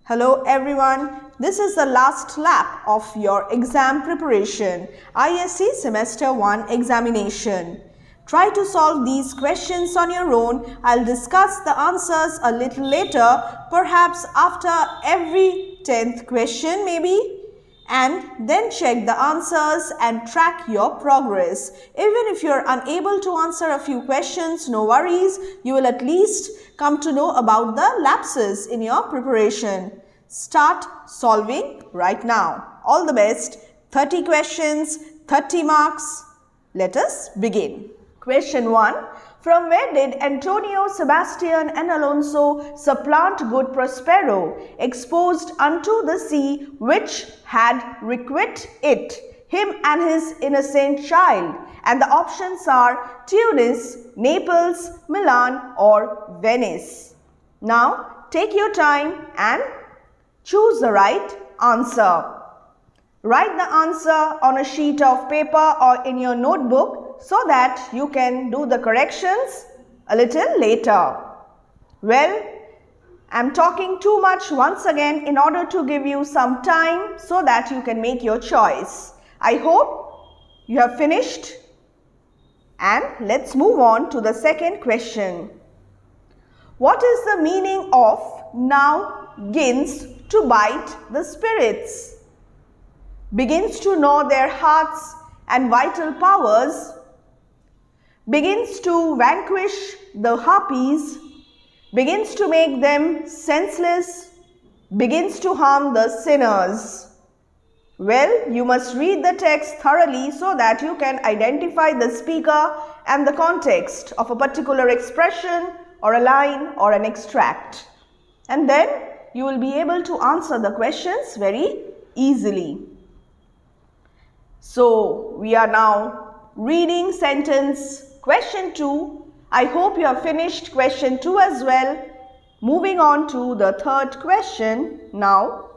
Hello everyone, this is the last lap of your exam preparation, ISC Semester 1 examination. Try to solve these questions on your own. I'll discuss the answers a little later, perhaps after every 10th question maybe. And then check the answers and track your progress. Even if you're unable to answer a few questions, no worries, you will at least come to know about the lapses in your preparation. Start solving right now. All the best. 30 questions, 30 marks. Let us begin. Question 1. From where did Antonio, Sebastian and Alonso supplant good Prospero, exposed unto the sea which had requite it, him and his innocent child? And the options are Tunis, Naples, Milan or Venice. Now take your time and choose the right answer. Write the answer on a sheet of paper or in your notebook so that you can do the corrections a little later. Well, I'm talking too much once again in order to give you some time so that you can make your choice. I hope you have finished, and let's move on to the second question. What is the meaning of now gins to bite the spirits? Begins to gnaw their hearts and vital powers, begins to vanquish the harpies, begins to make them senseless, begins to harm the sinners. Well, you must read the text thoroughly so that you can identify the speaker and the context of a particular expression or a line or an extract. And then you will be able to answer the questions very easily. So, we are now reading sentence question 2. I hope you have finished question 2 as well. Moving on to the third question now.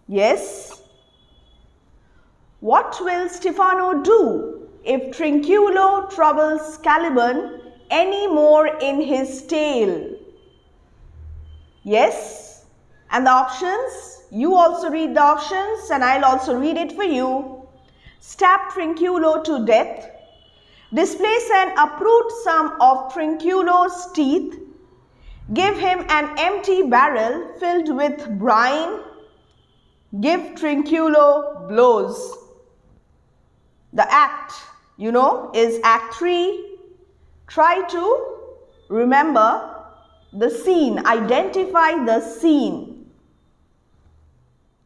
Yes. What will Stefano do if Trinculo troubles Caliban any more in his tale? Yes. And the options? You also read the options and I'll also read it for you. Stab Trinculo to death, displace and uproot some of Trinculo's teeth, give him an empty barrel filled with brine, give Trinculo blows. The act, is Act 3. Try to remember the scene, identify the scene,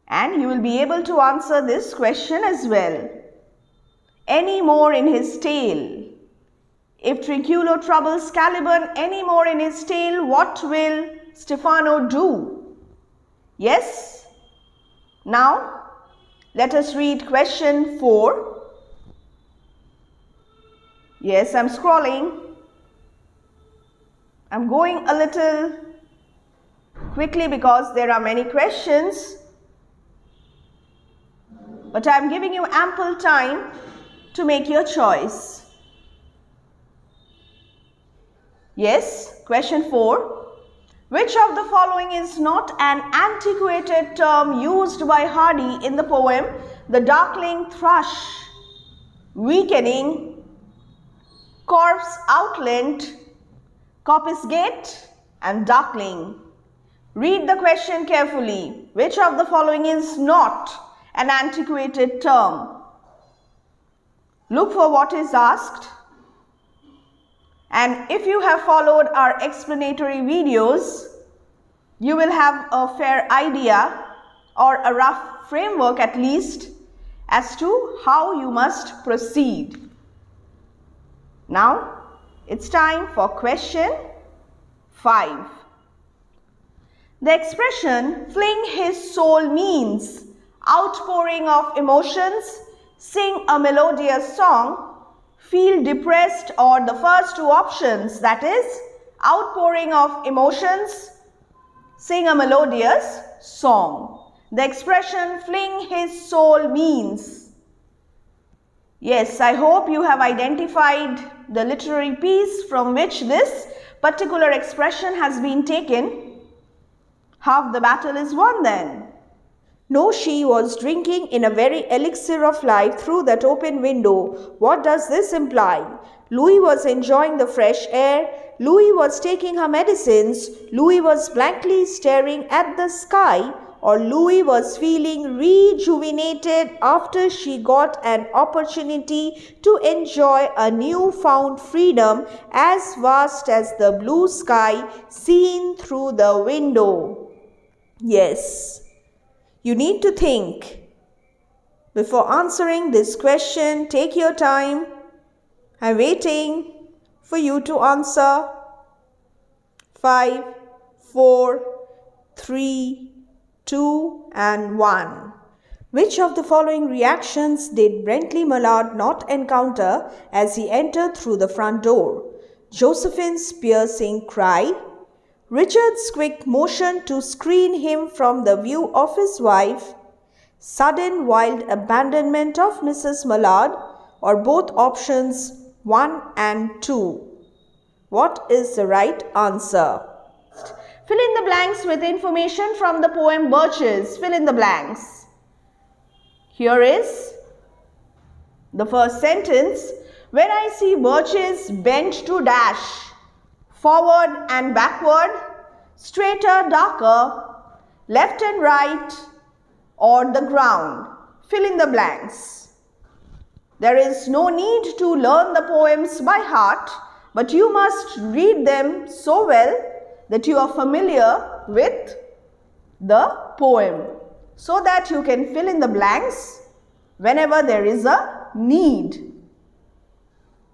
and you will be able to answer this question as well. Any more in his tale. If Trinculo troubles Caliban any more in his tale, what will Stefano do? Yes? Now, let us read question 4. Yes, I'm scrolling. I'm going a little quickly because there are many questions, but I'm giving you ample time to make your choice. Yes, question 4. Which of the following is not an antiquated term used by Hardy in the poem The Darkling Thrush? Weakening, corpse outlet, coppice gate and darkling. Read the question carefully. Which of the following is not an antiquated term? Look for what is asked. And if you have followed our explanatory videos, you will have a fair idea or a rough framework at least as to how you must proceed. Now, it's time for question 5. The expression fling his soul means outpouring of emotions, sing a melodious song, feel depressed, or the first two options, that is outpouring of emotions, sing a melodious song. The expression fling his soul means. Yes, I hope you have identified the literary piece from which this particular expression has been taken. Half the battle is won then. No, she was drinking in a very elixir of life through that open window. What does this imply? Louis was enjoying the fresh air. Louis was taking her medicines. Louis was blankly staring at the sky. Or Louis was feeling rejuvenated after she got an opportunity to enjoy a newfound freedom as vast as the blue sky seen through the window. Yes. You need to think. Before answering this question, take your time. I'm waiting for you to answer. 5, 4, 3, 2 and 1. Which of the following reactions did Bentley Mallard not encounter as he entered through the front door? Josephine's piercing cry, Richard's quick motion to screen him from the view of his wife, sudden wild abandonment of Mrs. Mallard, or both options 1 and 2. What is the right answer? Fill in the blanks with information from the poem Birches. Fill in the blanks. Here is the first sentence. When I see birches bent to dash, forward and backward, straighter, darker, left and right, or the ground. Fill in the blanks. There is no need to learn the poems by heart, but you must read them so well that you are familiar with the poem so that you can fill in the blanks whenever there is a need.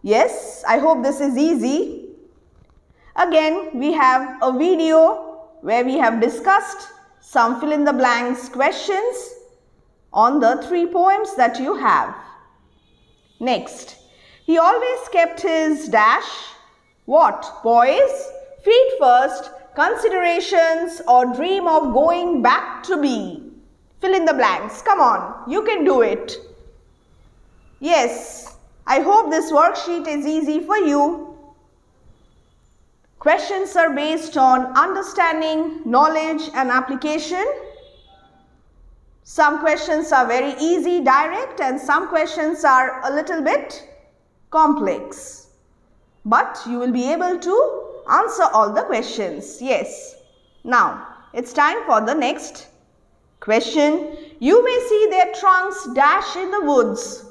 Yes, I hope this is easy. Again, we have a video where we have discussed some fill in the blanks questions on the 3 poems that you have. Next, he always kept his dash, what? Poise, feet first, considerations, or dream of going back to be. Fill in the blanks. Come on, you can do it. Yes, I hope this worksheet is easy for you. Questions are based on understanding, knowledge and application. Some questions are very easy, direct, and some questions are a little bit complex. But you will be able to answer all the questions. Yes. Now, it's time for the next question. You may see their trunks dash in the woods,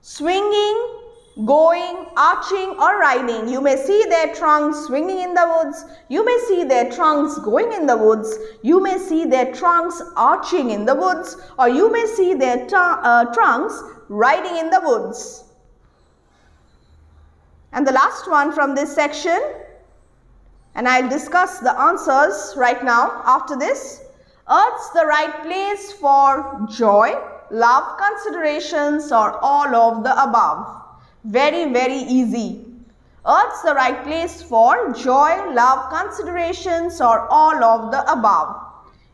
swinging, going, arching or riding. You may see their trunks swinging in the woods. You may see their trunks going in the woods. You may see their trunks arching in the woods, or you may see their trunks riding in the woods. And the last one from this section, and I'll discuss the answers right now after this. Earth's the right place for joy, love, considerations, or all of the above. Very, very easy. Earth's the right place for joy, love, considerations, or all of the above.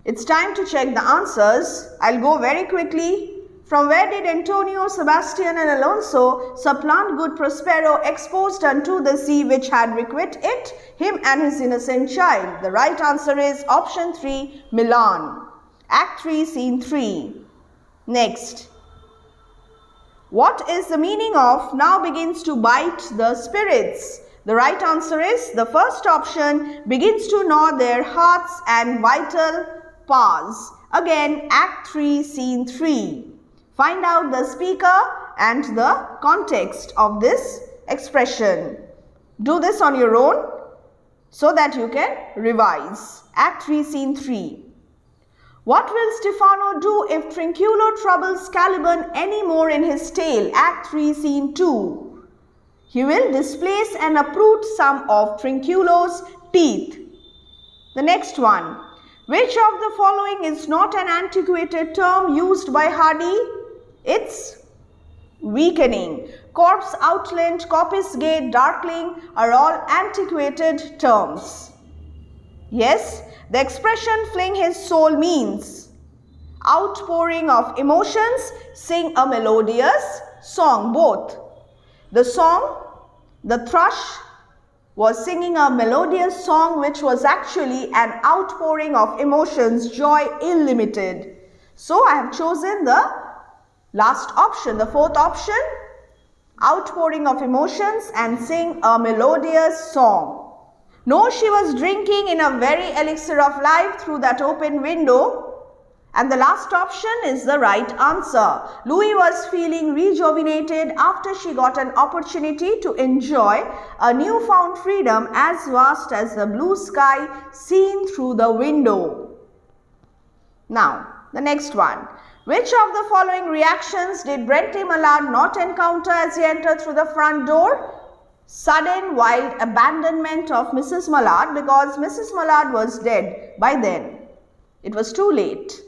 It's time to check the answers. I'll go very quickly. From where did Antonio, Sebastian and Alonso supplant good Prospero exposed unto the sea which had requite it, him and his innocent child? The right answer is option 3, Milan. Act 3, Scene 3. Next. What is the meaning of now begins to bite the spirits? The right answer is the first option, begins to gnaw their hearts and vital powers. Again, Act 3, Scene 3. Find out the speaker and the context of this expression. Do this on your own so that you can revise. Act 3, Scene 3. What will Stefano do if Trinculo troubles Caliban any more in his tale? Act 3, Scene 2. He will displace and uproot some of Trinculo's teeth. The next one. Which of the following is not an antiquated term used by Hardy? It's weakening. Corpse, outland, coppice gate, darkling are all antiquated terms. Yes, the expression fling his soul means outpouring of emotions, sing a melodious song. Both the song, the thrush was singing a melodious song which was actually an outpouring of emotions, joy illimited. So I have chosen the last option, the fourth option, outpouring of emotions and sing a melodious song. No, she was drinking in a very elixir of life through that open window. And the last option is the right answer. Louis was feeling rejuvenated after she got an opportunity to enjoy a newfound freedom as vast as the blue sky seen through the window. Now, the next one. Which of the following reactions did Brentley Mallard not encounter as he entered through the front door? Sudden, wild abandonment of Mrs. Mallard, because Mrs. Mallard was dead by then. It was too late.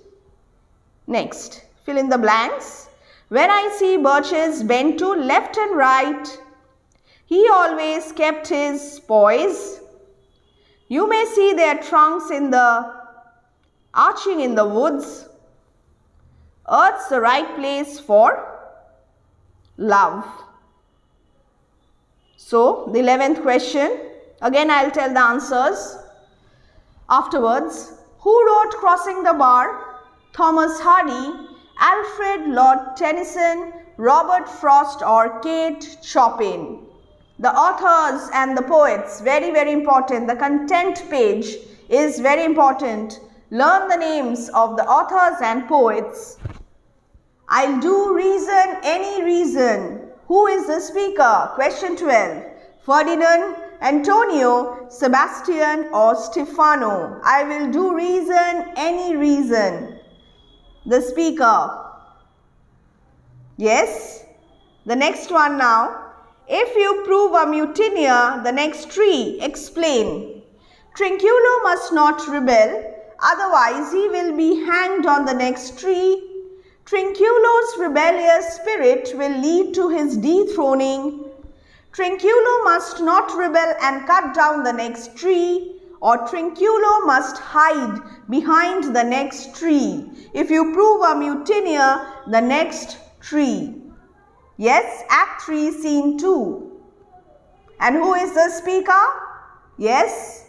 Next, fill in the blanks. When I see birches bent to left and right, he always kept his poise. You may see their trunks in the arching in the woods. Earth's the right place for love. So, the 11th question, again I will tell the answers afterwards. Who wrote Crossing the Bar? Thomas Hardy, Alfred Lord Tennyson, Robert Frost or Kate Chopin. The authors and the poets, very, very important. The content page is very important. Learn the names of the authors and poets. I'll do reason, any reason. Who is the speaker? Question 12. Ferdinand, Antonio, Sebastian or Stefano. I will do reason, any reason. The speaker. Yes. The next one now. If you prove a mutineer, the next tree. Explain. Trinculo must not rebel, otherwise he will be hanged on the next tree. Trinculo's rebellious spirit will lead to his dethroning. Trinculo must not rebel and cut down the next tree, or Trinculo must hide behind the next tree. If you prove a mutineer, the next tree. Yes, Act 3, Scene 2. And who is the speaker? Yes,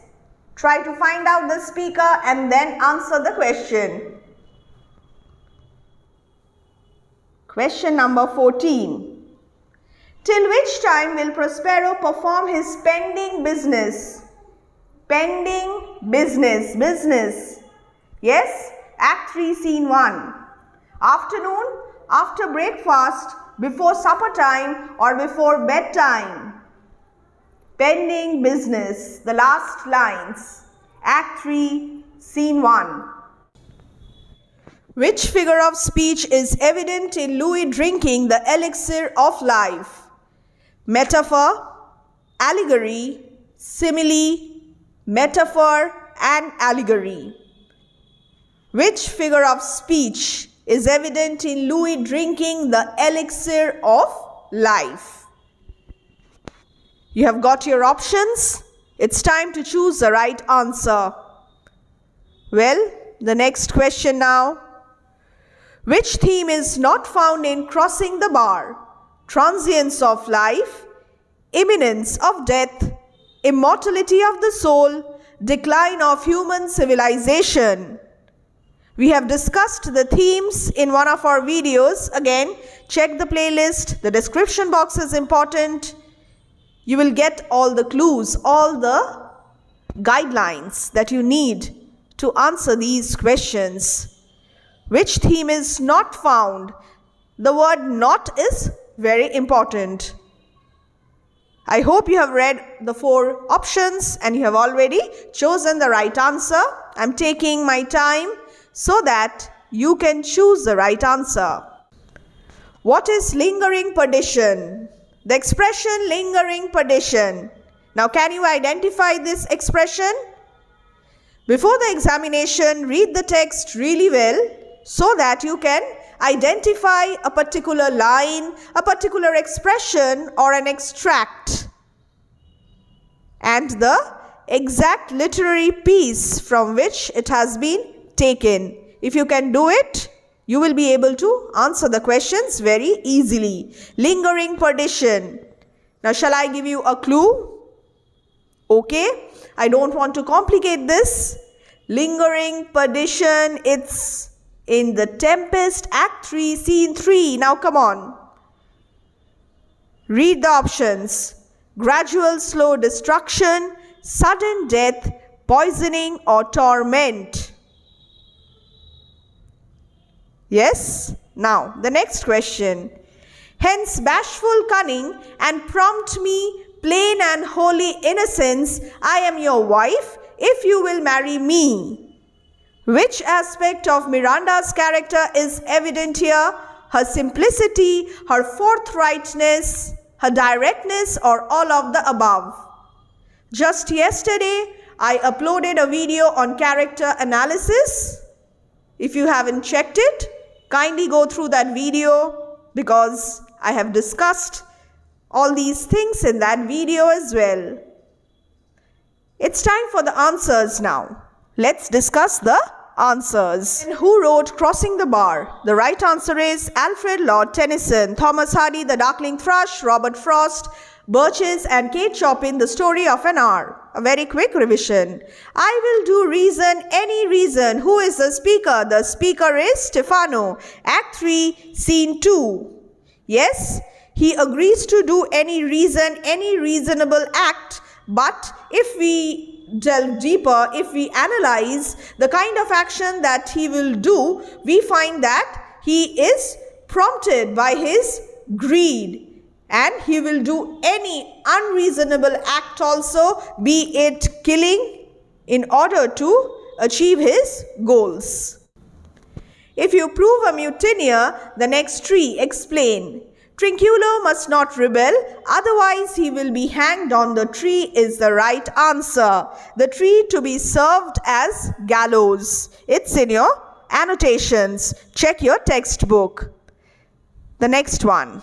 try to find out the speaker and then answer the question. Question number 14. Till which time will Prospero perform his pending business? Pending business. Yes, Act 3, Scene 1. Afternoon, after breakfast, before supper time or before bedtime. Pending business, the last lines. Act 3, Scene 1. Which figure of speech is evident in Louis drinking the elixir of life? Metaphor, allegory, simile, metaphor and allegory. Which figure of speech is evident in Louis drinking the elixir of life? You have got your options. It's time to choose the right answer. Well, the next question now. Which theme is not found in Crossing the Bar? Transience of life, imminence of death, immortality of the soul, decline of human civilization. We have discussed the themes in one of our videos. Again, check the playlist. The description box is important. You will get all the clues, all the guidelines that you need to answer these questions. Which theme is not found? The word not is very important. I hope you have read the 4 options and you have already chosen the right answer. I'm taking my time so that you can choose the right answer. What is lingering perdition? The expression lingering perdition. Now, can you identify this expression? Before the examination, read the text really well so that you can identify a particular line, a particular expression or an extract and the exact literary piece from which it has been taken. If you can do it, you will be able to answer the questions very easily. Lingering perdition. Now, shall I give you a clue? Okay, I don't want to complicate this. Lingering perdition, it's in The Tempest, Act 3, Scene 3. Now come on. Read the options. Gradual slow destruction, sudden death, poisoning or torment. Yes? Now, the next question. Hence bashful cunning and prompt me plain and holy innocence, I am your wife if you will marry me. Which aspect of Miranda's character is evident here? Her simplicity, her forthrightness, her directness, or all of the above? Just yesterday, I uploaded a video on character analysis. If you haven't checked it, kindly go through that video because I have discussed all these things in that video as well. It's time for the answers now. Let's discuss the answers. And who wrote Crossing the Bar? The right answer is Alfred Lord Tennyson. Thomas Hardy, The Darkling Thrush, Robert Frost, Birches and Kate Chopin, The Story of an Hour. A very quick revision. I will do reason, any reason. Who is the speaker? The speaker is Stefano. Act 3, Scene 2. Yes, he agrees to do any reason, any reasonable act. But if we delve deeper, if we analyze the kind of action that he will do, we find that he is prompted by his greed. And he will do any unreasonable act also, be it killing, in order to achieve his goals. If you prove a mutineer, the next tree, explain. Trinculo must not rebel, otherwise he will be hanged on the tree is the right answer. The tree to be served as gallows. It's in your annotations. Check your textbook. The next one.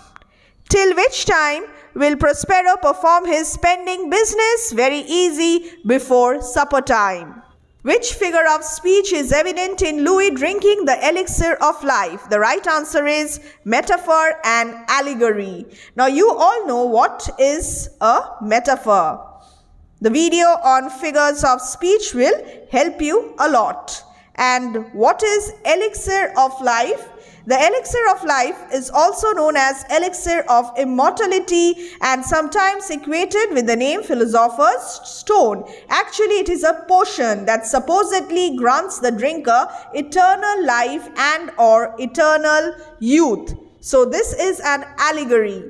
Till which time will Prospero perform his spending business? Very easy, before supper time. Which figure of speech is evident in Louis drinking the elixir of life? The right answer is metaphor and allegory. Now you all know what is a metaphor. The video on figures of speech will help you a lot. And what is elixir of life? The elixir of life is also known as elixir of immortality and sometimes equated with the name philosopher's stone. Actually, it is a potion that supposedly grants the drinker eternal life and or eternal youth. So this is an allegory.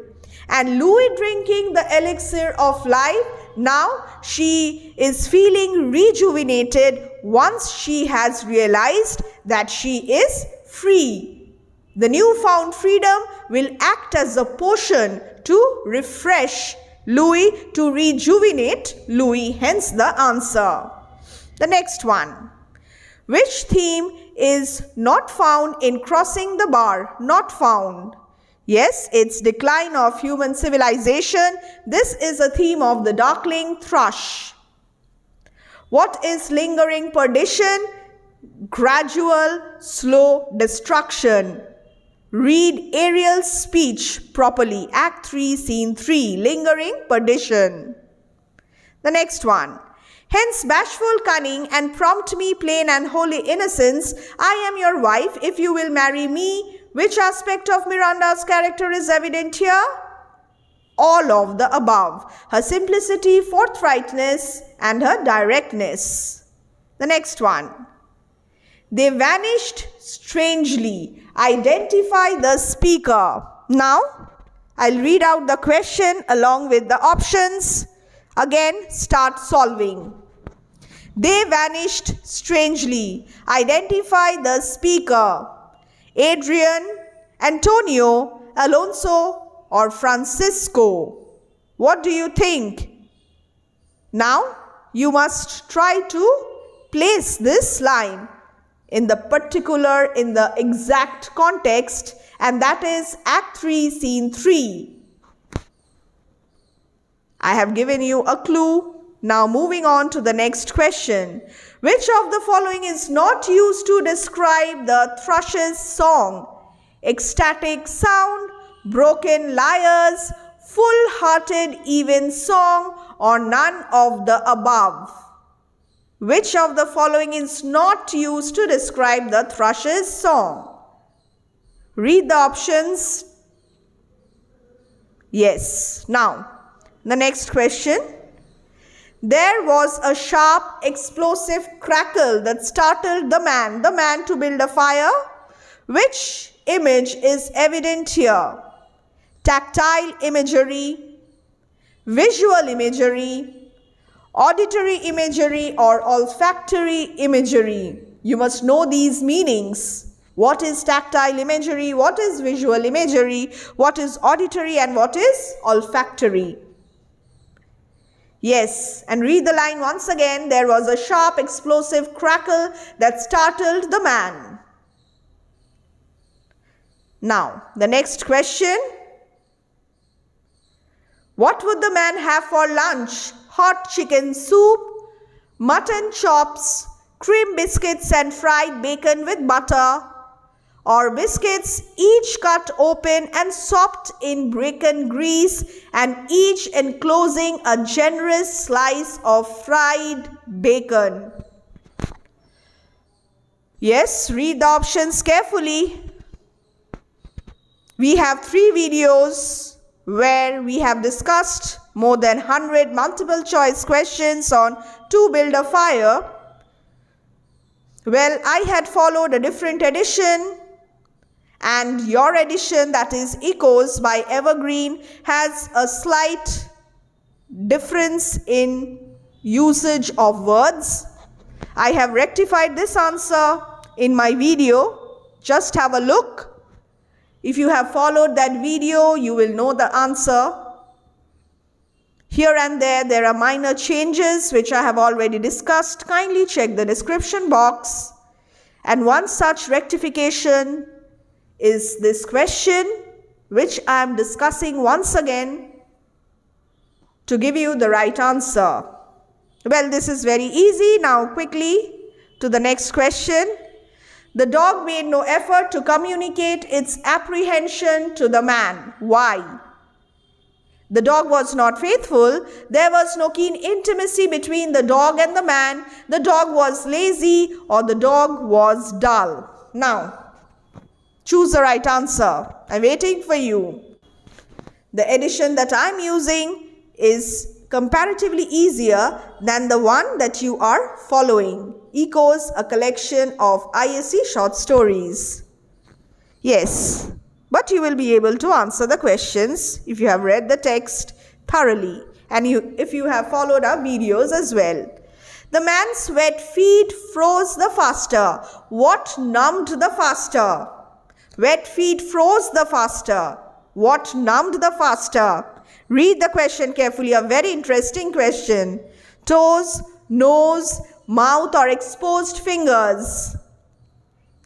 And Louis drinking the elixir of life, now she is feeling rejuvenated once she has realized that she is free. The newfound freedom will act as a potion to refresh Louis, to rejuvenate Louis, hence the answer. The next one. Which theme is not found in Crossing the Bar? Not found. Yes, it's decline of human civilization. This is a theme of The Darkling Thrush. What is lingering perdition? Gradual, slow destruction. Read Ariel's speech properly. Act 3, Scene 3. Lingering perdition. The next one. Hence bashful cunning and prompt me plain and holy innocence. I am your wife if you will marry me. Which aspect of Miranda's character is evident here? All of the above. Her simplicity, forthrightness and her directness. The next one. They vanished strangely. Identify the speaker. Now, I'll read out the question along with the options. Again, start solving. They vanished strangely. Identify the speaker. Adrian, Antonio, Alonso, or Francisco. What do you think? Now, you must try to place this line in the exact context, and that is Act 3, Scene 3. I have given you a clue. Now moving on to the next question. Which of the following is not used to describe the thrush's song? Ecstatic sound, broken lyres, full-hearted even song, or none of the above? Which of the following is not used to describe the thrush's song? Read the options. Yes. Now, the next question. There was a sharp, explosive crackle that startled the man to build a fire. Which image is evident here? Tactile imagery, visual imagery, auditory imagery, or olfactory imagery? You must know these meanings. What is tactile imagery? What is visual imagery? What is auditory and what is olfactory? Yes, and read the line once again. There was a sharp, explosive crackle that startled the man. Now, the next question. What would the man have for lunch? Hot chicken soup, mutton chops, cream biscuits and fried bacon with butter, or biscuits each cut open and sopped in bacon grease and each enclosing a generous slice of fried bacon? Yes, read the options carefully. We have 3 videos where we have discussed more than 100 multiple choice questions on to build a fire. Well, I had followed a different edition, and your edition, that is Echoes by Evergreen, has a slight difference in usage of words. I have rectified this answer in my video. Just have a look. If you have followed that video, you will know the answer. Here and there are minor changes which I have already discussed. Kindly check the description box. And one such rectification is this question, which I am discussing once again to give you the right answer. Well, this is very easy. Now quickly to the next question. The dog made no effort to communicate its apprehension to the man. Why? The dog was not faithful. There was no keen intimacy between the dog and the man. The dog was lazy, or the dog was dull. Now, choose the right answer. I'm waiting for you. The edition that I'm using is comparatively easier than the one that you are following. Echoes, a collection of ISC short stories. Yes, but you will be able to answer the questions if you have read the text thoroughly and if you have followed our videos as well. The man's wet feet froze the faster. What numbed the faster? Wet feet froze the faster. What numbed the faster? Read the question carefully, a very interesting question. Toes, nose, mouth or exposed fingers?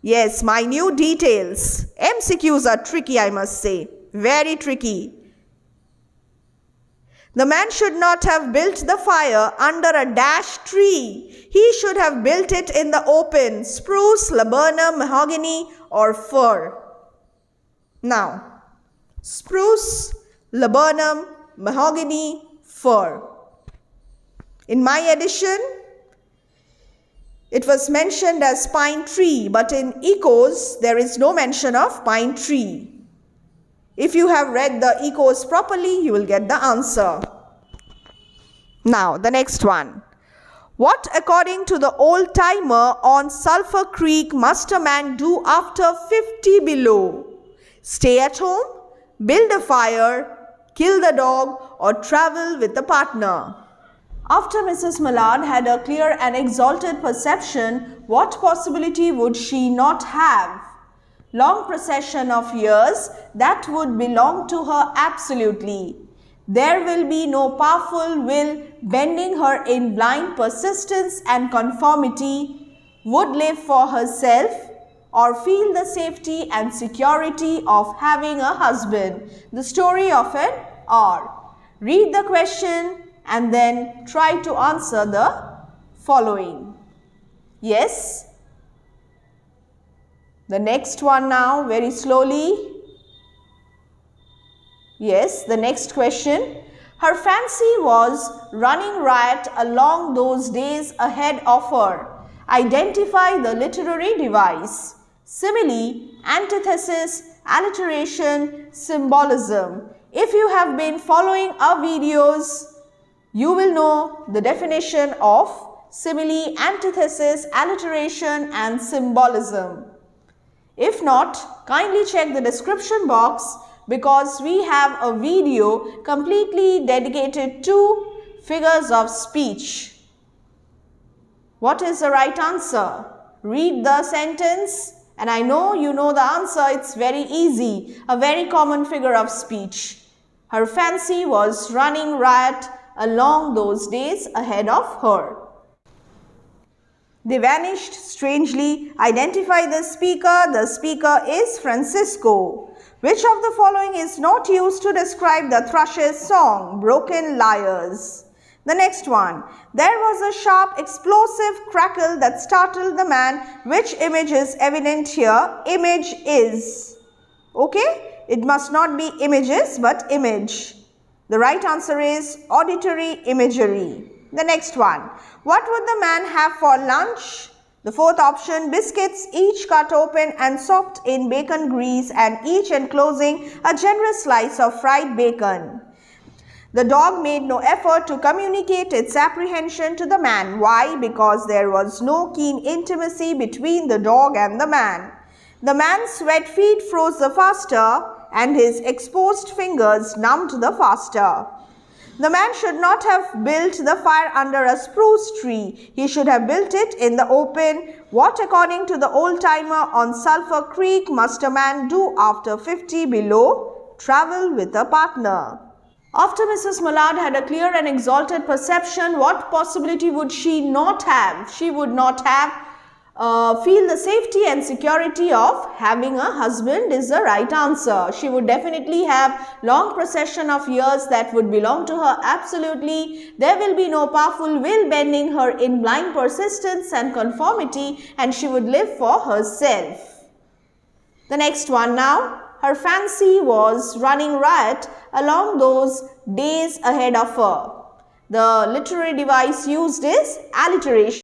Yes, minute details. MCQs are tricky, I must say. Very tricky. The man should not have built the fire under a dash tree. He should have built it in the open. Spruce, laburnum, mahogany or fir? Now, spruce, laburnum, mahogany, fir. In my edition, it was mentioned as pine tree, but in Echoes, there is no mention of pine tree. If you have read the Echoes properly, you will get the answer. Now, the next one. What, according to the old timer on Sulphur Creek, must a man do after 50 below? Stay at home, build a fire, kill the dog, or travel with a partner? After Mrs. Mallard had a clear and exalted perception, what possibility would she not have? Long procession of years that would belong to her absolutely. There will be no powerful will bending her in blind persistence and conformity, would live for herself or feel the safety and security of having a husband. The story of an R. Read the question and then try to answer the following. Yes. The next one now, very slowly. Yes, the next question. Her fancy was running riot along those days ahead of her. Identify the literary device. Simile, antithesis, alliteration, symbolism. If you have been following our videos, you will know the definition of simile, antithesis, alliteration and symbolism. If not, kindly check the description box because we have a video completely dedicated to figures of speech. What is the right answer? Read the sentence and I know you know the answer. It's very easy. A very common figure of speech. Her fancy was running riot along those days ahead of her. They vanished strangely. Identify the speaker. The speaker is Francisco. Which of the following is not used to describe the thrush's song, Broken Lyres? The next one. There was a sharp explosive crackle that startled the man. Which image is evident here? Image is. Okay? It must not be images but image. The right answer is auditory imagery. The next one. What would the man have for lunch? The fourth option, biscuits, each cut open and soaked in bacon grease and each enclosing a generous slice of fried bacon. The dog made no effort to communicate its apprehension to the man. Why? Because there was no keen intimacy between the dog and the man. The man's wet feet froze the faster and his exposed fingers numbed the faster. The man should not have built the fire under a spruce tree. He should have built it in the open. What, according to the old-timer on Sulphur Creek, must a man do after 50 below? Travel with a partner. After Mrs. Mallard had a clear and exalted perception, what possibility would she not have? She would not have feel the safety and security of having a husband is the right answer. She would definitely have long procession of years that would belong to her. Absolutely. There will be no powerful will bending her in blind persistence and conformity, and she would live for herself. The next one now. Her fancy was running riot along those days ahead of her. The literary device used is alliteration.